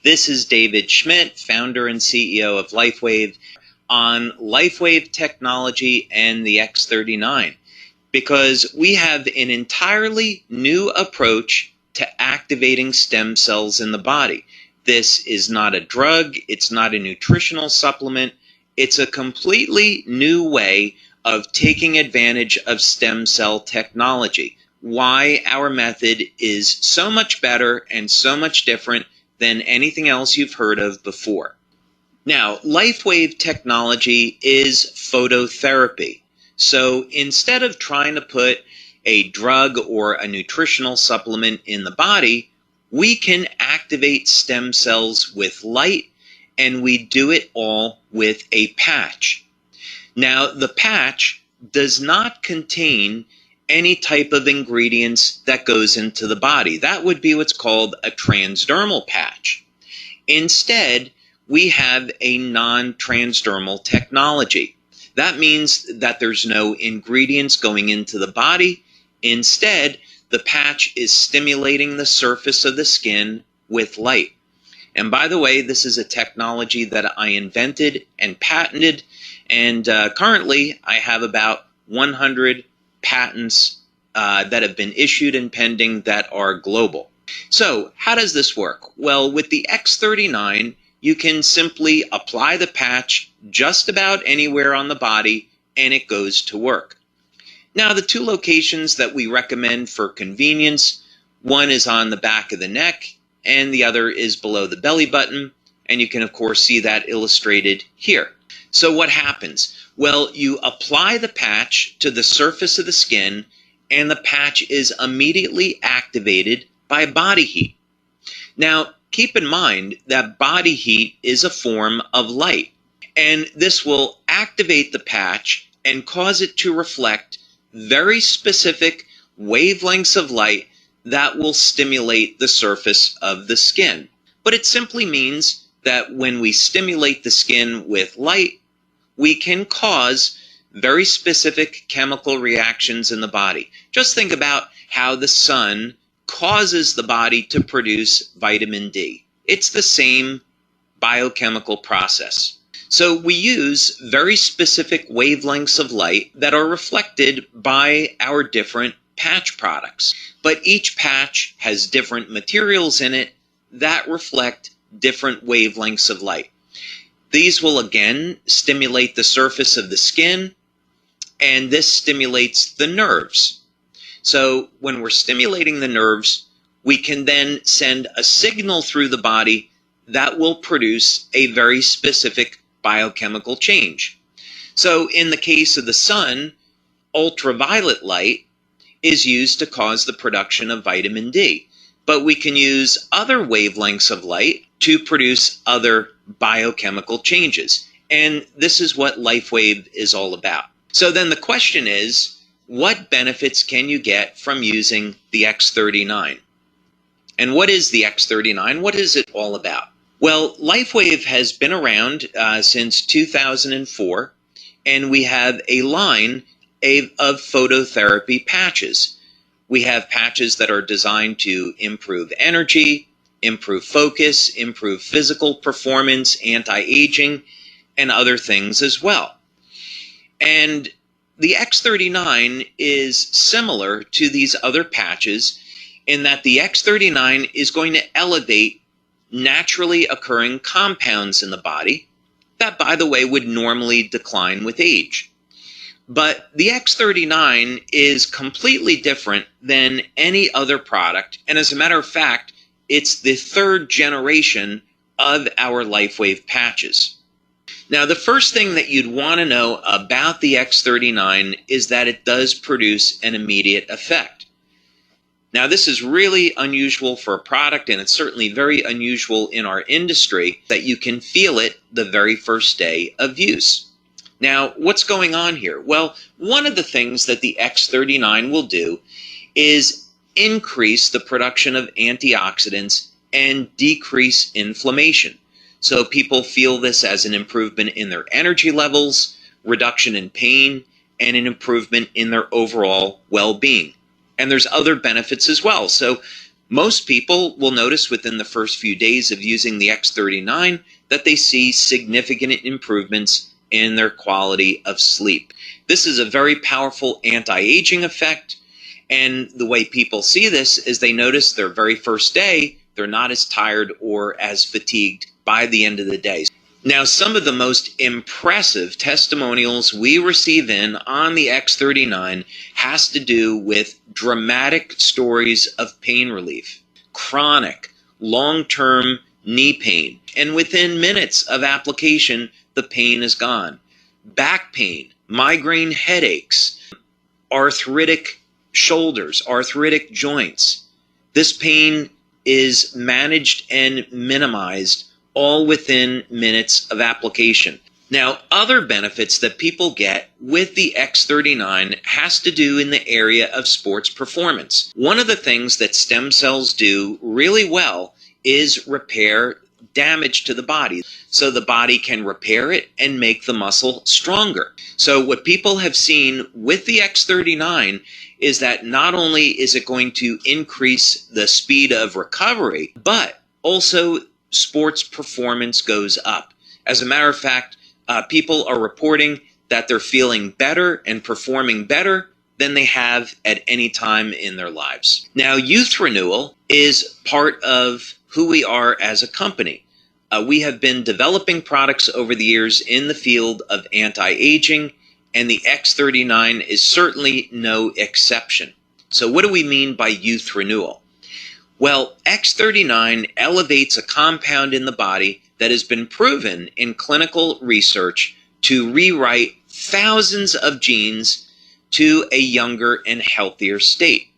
This is David Schmidt, founder and CEO of LifeWave, on LifeWave technology and the X39, because we have an entirely new approach to activating stem cells in the body. This is not a drug, it's not a nutritional supplement, it's a completely new way of taking advantage of stem cell technology. Why our method is so much better and so much different than anything else you've heard of before. Now, LifeWave technology is phototherapy. So instead of trying to put a drug or a nutritional supplement in the body, we can activate stem cells with light, and we do it all with a patch. Now, the patch does not contain any type of ingredients that goes into the body. That would be what's called a transdermal patch. Instead, we have a non-transdermal technology. That means that there's no ingredients going into the body. Instead, the patch is stimulating the surface of the skin with light. And by the way, this is a technology that I invented and patented, and currently I have about 100 patents that have been issued and pending that are global. So how does this work? Well, with the X39, you can simply apply the patch just about anywhere on the body, and it goes to work. Now, the two locations that we recommend for convenience, one is on the back of the neck, and the other is below the belly button, and you can, of course, see that illustrated here. So what happens? Well, you apply the patch to the surface of the skin, and the patch is immediately activated by body heat. Now, keep in mind that body heat is a form of light, and this will activate the patch and cause it to reflect very specific wavelengths of light that will stimulate the surface of the skin. But it simply means that when we stimulate the skin with light, we can cause very specific chemical reactions in the body. Just think about how the sun causes the body to produce vitamin D. It's the same biochemical process. So we use very specific wavelengths of light that are reflected by our different patch products. But each patch has different materials in it that reflect different wavelengths of light. These will again stimulate the surface of the skin, and this stimulates the nerves. So when we're stimulating the nerves, we can then send a signal through the body that will produce a very specific biochemical change. So in the case of the sun, ultraviolet light is used to cause the production of vitamin D. But we can use other wavelengths of light to produce other biochemical changes. And this is what LifeWave is all about. So then the question is, what benefits can you get from using the X39? And what is the X39? What is it all about? Well, LifeWave has been around since 2004, and we have a line of phototherapy patches. We have patches that are designed to improve energy, improve focus, improve physical performance, anti-aging, and other things as well. And the X39 is similar to these other patches in that the X39 is going to elevate naturally occurring compounds in the body that, by the way, would normally decline with age. But the X39 is completely different than any other product, and as a matter of fact, it's the third generation of our LifeWave patches. Now, the first thing that you'd want to know about the X39 is that it does produce an immediate effect. Now, this is really unusual for a product, and it's certainly very unusual in our industry that you can feel it the very first day of use. Now, what's going on here? Well, one of the things that the X39 will do is increase the production of antioxidants and decrease inflammation. So people feel this as an improvement in their energy levels, reduction in pain, and an improvement in their overall well-being. And there's other benefits as well. So Most people will notice within the first few days of using the X39 that they see significant improvements in their quality of sleep. This is a very powerful anti-aging effect, and the way people see this is they notice their very first day, they're not as tired or as fatigued by the end of the day. Now, some of the most impressive testimonials we receive in on the X39 has to do with dramatic stories of pain relief, chronic, long-term knee pain, and within minutes of application, the pain is gone. Back pain, migraine headaches, arthritic shoulders, arthritic joints. This pain is managed and minimized all within minutes of application. Now, other benefits that people get with the X39 has to do in the area of sports performance. One of the things that stem cells do really well is repair damage to the body, so the body can repair it and make the muscle stronger. So what people have seen with the X39 is that not only is it going to increase the speed of recovery, but also sports performance goes up. As a matter of fact, people are reporting that they're feeling better and performing better than they have at any time in their lives. Now, youth renewal is part of who we are as a company. We have been developing products over the years in the field of anti-aging, and the X39 is certainly no exception. So what do we mean by youth renewal? Well, X39 elevates a compound in the body that has been proven in clinical research to rewrite thousands of genes to a younger and healthier state.